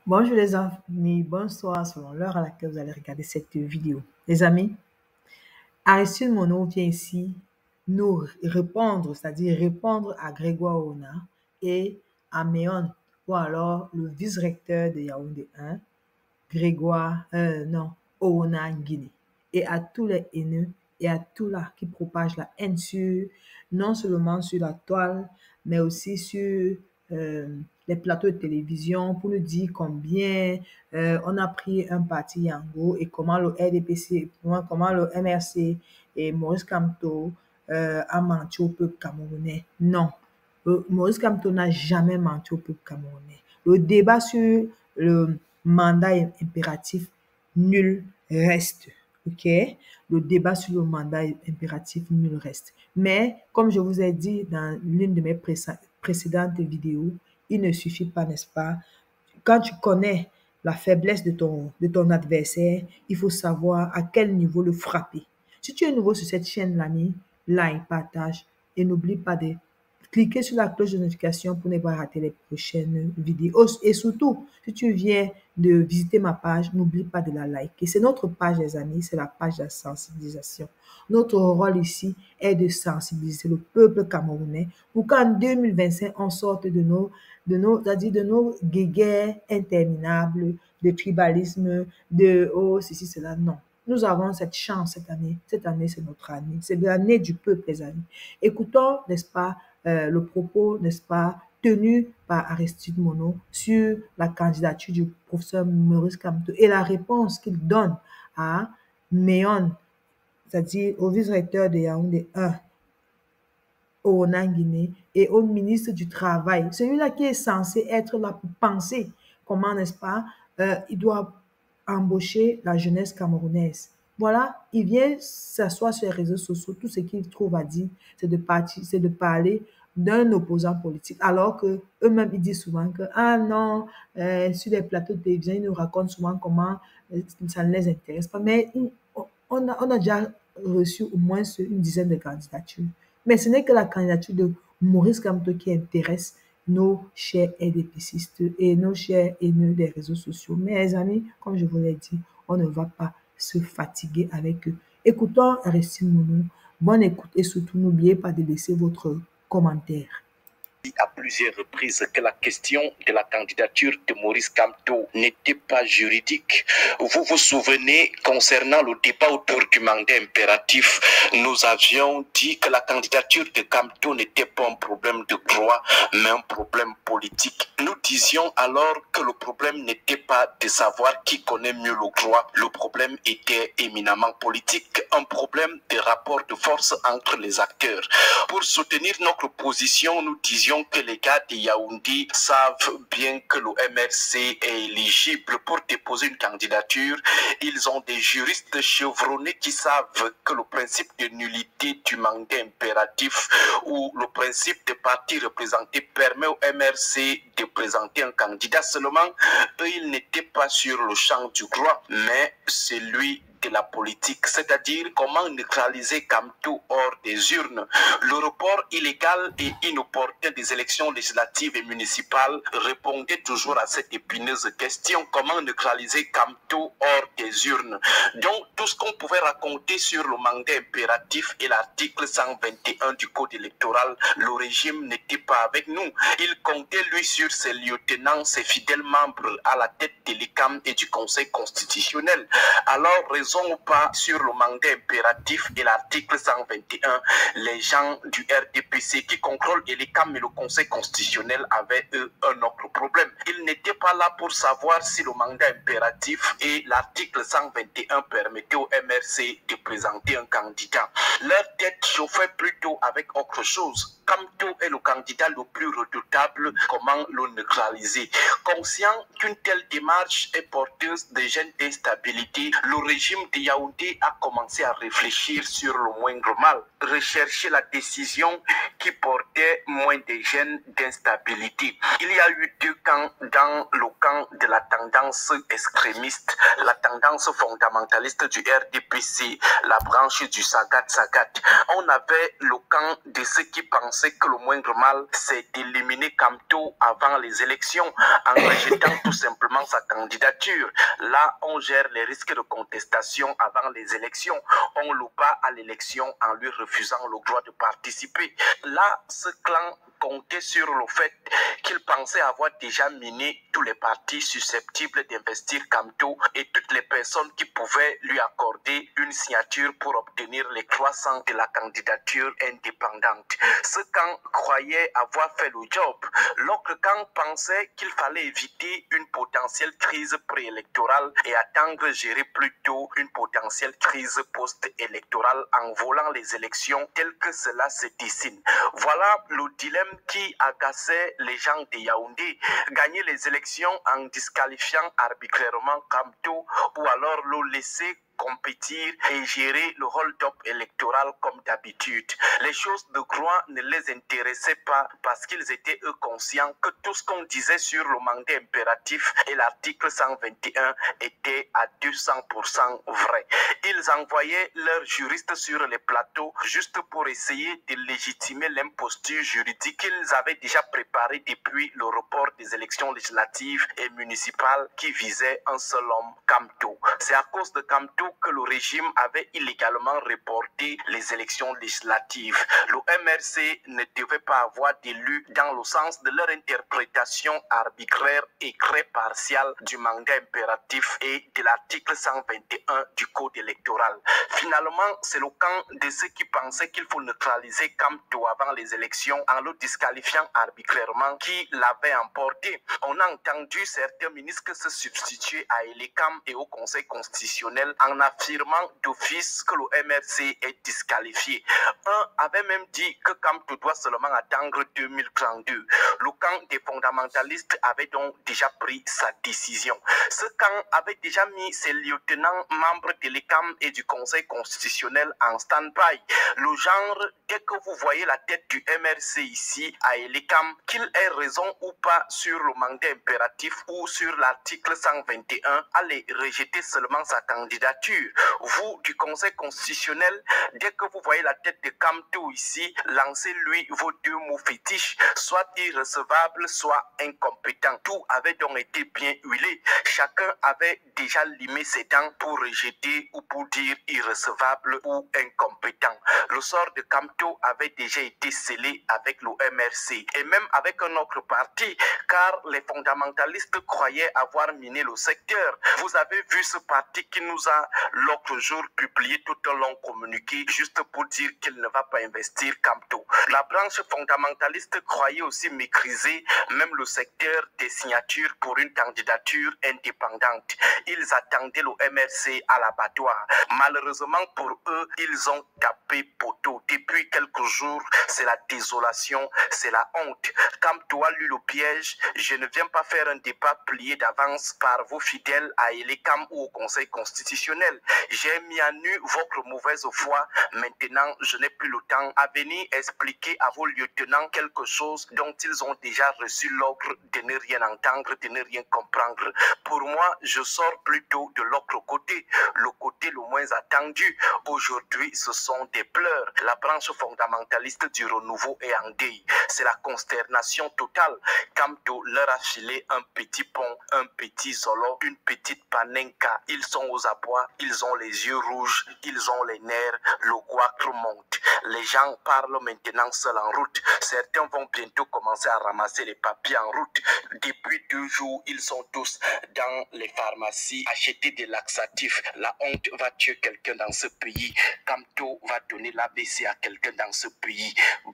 Bonjour les amis, bonsoir selon l'heure à laquelle vous allez regarder cette vidéo. Les amis, Aristide Mono vient ici nous répondre, c'est-à-dire répondre à Grégoire Ona et à Méon, ou alors le vice-recteur de Yaoundé 1, Grégoire, non, Ona Guinée, et à tous les haineux et à tous là qui propagent la haine non seulement sur la toile, mais aussi sur euh, les plateaux de télévision pour nous dire combien on a pris un parti Yango et comment le RDPC, comment le MRC et Maurice Kamto a menti au peuple camerounais. Non, Maurice Kamto n'a jamais menti au peuple camerounais. Le débat sur le mandat impératif, nul reste. OK? Le débat sur le mandat impératif, nul reste. Mais, comme je vous ai dit dans l'une de mes précédentes vidéos, il ne suffit pas, n'est-ce pas? Quand tu connais la faiblesse de ton adversaire, il faut savoir à quel niveau le frapper. Si tu es nouveau sur cette chaîne, l'ami, like, partage et n'oublie pas de cliquer sur la cloche de notification pour ne pas rater les prochaines vidéos. Et surtout, si tu viens de visiter ma page, n'oublie pas de la liker. C'est notre page, les amis, c'est la page de la sensibilisation. Notre rôle ici est de sensibiliser le peuple camerounais pour qu'en 2025, on sorte c'est-à-dire de nos guéguerres interminables, de tribalisme, de oh, ceci, cela. Non. Nous avons cette chance cette année. Cette année, c'est notre année. C'est l'année du peuple, les amis. Écoutons, n'est-ce pas, le propos, n'est-ce pas, tenu par Aristide Mono sur la candidature du professeur Maurice Kamto et la réponse qu'il donne à Méon, c'est-à-dire au vice-recteur de Yaoundé 1, au Guinée et au ministre du Travail, celui-là qui est censé être là pour penser comment, n'est-ce pas, il doit embaucher la jeunesse camerounaise. Voilà, il vient s'asseoir sur les réseaux sociaux, tout ce qu'il trouve à dire, c'est de parler d'un opposant politique, alors que eux-mêmes ils disent souvent que ah non, sur les plateaux de télévision ils nous racontent souvent comment ça ne les intéresse pas, mais on a déjà reçu au moins une dizaine de candidatures. Mais ce n'est que la candidature de Maurice Kamto qui intéresse nos chers RDPCistes et nos chers haineux des réseaux sociaux. Mais les amis, comme je vous l'ai dit, on ne va pas se fatiguer avec eux. Écoutons Aristide Mono. Bonne écoute et surtout n'oubliez pas de laisser votre commentaire. À plusieurs reprises que la question de la candidature de Maurice Kamto n'était pas juridique. Vous vous souvenez, concernant le débat autour du mandat impératif, nous avions dit que la candidature de Kamto n'était pas un problème de droit, mais un problème politique. Nous disions alors que le problème n'était pas de savoir qui connaît mieux le droit, le problème était éminemment politique, un problème de rapport de force entre les acteurs. Pour soutenir notre position, nous disions que les gars de Yaoundé savent bien que le MRC est éligible pour déposer une candidature. Ils ont des juristes chevronnés qui savent que le principe de nullité du mandat impératif ou le principe de parti représenté permet au MRC de présenter un candidat. Seulement, eux, ils n'étaient pas sur le champ du droit, mais celui de la politique, c'est-à-dire comment neutraliser Kamto hors des urnes. Le report illégal et inopportun des élections législatives et municipales répondait toujours à cette épineuse question, comment neutraliser Kamto hors des urnes. Donc, tout ce qu'on pouvait raconter sur le mandat impératif et l'article 121 du code électoral, le régime n'était pas avec nous. Il comptait, lui, sur ses lieutenants, ses fidèles membres à la tête de l'ICAM et du Conseil constitutionnel. Alors, raison ou pas sur le mandat impératif et l'article 121, les gens du RDPC qui contrôlent l'ICAM et le Conseil constitutionnel avaient, eux, un autre problème. Ils n'étaient pas là pour savoir si le mandat impératif et l'article 121 permettaient au MRC de présenter un candidat. Leur tête chauffait plutôt avec autre chose. Kamto est le candidat le plus redoutable, comment le neutraliser? Conscient qu'une telle démarche est porteuse de gènes d'instabilité, le régime régime de Yaoundé a commencé à réfléchir sur le moindre mal, rechercher la décision qui portait moins de gènes d'instabilité. Il y a eu deux camps dans le camp de la tendance extrémiste, la tendance fondamentaliste du RDPC, la branche du Sagat. On avait le camp de ceux qui pensaient que le moindre mal, c'est d'éliminer Kamto avant les élections en rejetant tout simplement sa candidature. Là, on gère les risques de contestation avant les élections. On le bat à l'élection en lui refusant le droit de participer. Là, ce clan comptait sur le fait qu'il pensait avoir déjà miné tous les partis susceptibles d'investir Kamto et toutes les personnes qui pouvaient lui accorder une signature pour obtenir les croissants de la candidature indépendante. Ce camp croyait avoir fait le job. L'autre camp pensait qu'il fallait éviter une potentielle crise préélectorale et attendre gérer plutôt une potentielle crise post-électorale en volant les élections telles que cela se dessine. Voilà le dilemme qui agaçait les gens de Yaoundé. Gagner les élections en disqualifiant arbitrairement Kamto ou alors le laisser compétir et gérer le hold-up électoral comme d'habitude. Les choses de Groix ne les intéressaient pas parce qu'ils étaient eux conscients que tout ce qu'on disait sur le mandat impératif et l'article 121 était à 200% vrai. Ils envoyaient leurs juristes sur les plateaux juste pour essayer de légitimer l'imposture juridique qu'ils avaient déjà préparée depuis le report des élections législatives et municipales qui visaient un seul homme, Kamto. C'est à cause de Kamto que le régime avait illégalement reporté les élections législatives. Le MRC ne devait pas avoir d'élus dans le sens de leur interprétation arbitraire et très partiale du mandat impératif et de l'article 121 du code électoral. Finalement, c'est le camp de ceux qui pensaient qu'il faut neutraliser Kamto avant les élections en le disqualifiant arbitrairement qui l'avait emporté. On a entendu certains ministres se substituer à Elekam et au Conseil constitutionnel en affirmant d'office que le MRC est disqualifié. Un avait même dit que Kamto doit seulement attendre 2032. Le camp des fondamentalistes avait donc déjà pris sa décision. Ce camp avait déjà mis ses lieutenants membres de l'ECAM et du Conseil constitutionnel en stand-by. Le genre, dès que vous voyez la tête du MRC ici à l'ECAM, qu'il ait raison ou pas sur le mandat impératif ou sur l'article 121, allez rejeter seulement sa candidature. Vous, du Conseil constitutionnel, dès que vous voyez la tête de Kamto ici, lancez-lui vos deux mots fétiches, soit irrecevable, soit incompétent. Tout avait donc été bien huilé. Chacun avait déjà limé ses dents pour rejeter ou pour dire irrecevable ou incompétent. Le sort de Kamto avait déjà été scellé avec le MRC et même avec un autre parti, car les fondamentalistes croyaient avoir miné le secteur. Vous avez vu ce parti qui nous a l'autre jour publié tout un long communiqué juste pour dire qu'il ne va pas investir Kamto. La branche fondamentaliste croyait aussi maîtriser même le secteur des signatures pour une candidature indépendante. Ils attendaient le MRC à l'abattoir. Malheureusement pour eux, ils ont tapé poteau. Depuis quelques jours, c'est la désolation, c'est la honte. Kamto a lu le piège. Je ne viens pas faire un débat plié d'avance par vos fidèles à Elekam ou au Conseil constitutionnel. J'ai mis à nu votre mauvaise foi. Maintenant, je n'ai plus le temps à venir expliquer à vos lieutenants quelque chose dont ils ont déjà reçu l'ordre de ne rien entendre, de ne rien comprendre. Pour moi, je sors plutôt de l'autre côté, le côté le moins attendu. Aujourd'hui, ce sont des pleurs. La branche fondamentaliste du renouveau est en deuil. C'est la consternation totale. Kamto leur a filé un petit pont, un petit solo, une petite panenka. Ils sont aux abois, ils ont les yeux rouges, ils ont les nerfs, le goitre monte. Les gens parlent maintenant seuls en route. Certains vont bientôt commencer à ramasser les papiers en route. Depuis 2 jours, ils sont tous dans les pharmacies acheter des laxatifs. La honte va tuer quelqu'un dans ce pays. Kamto va donner l'AVC à quelqu'un dans ce pays.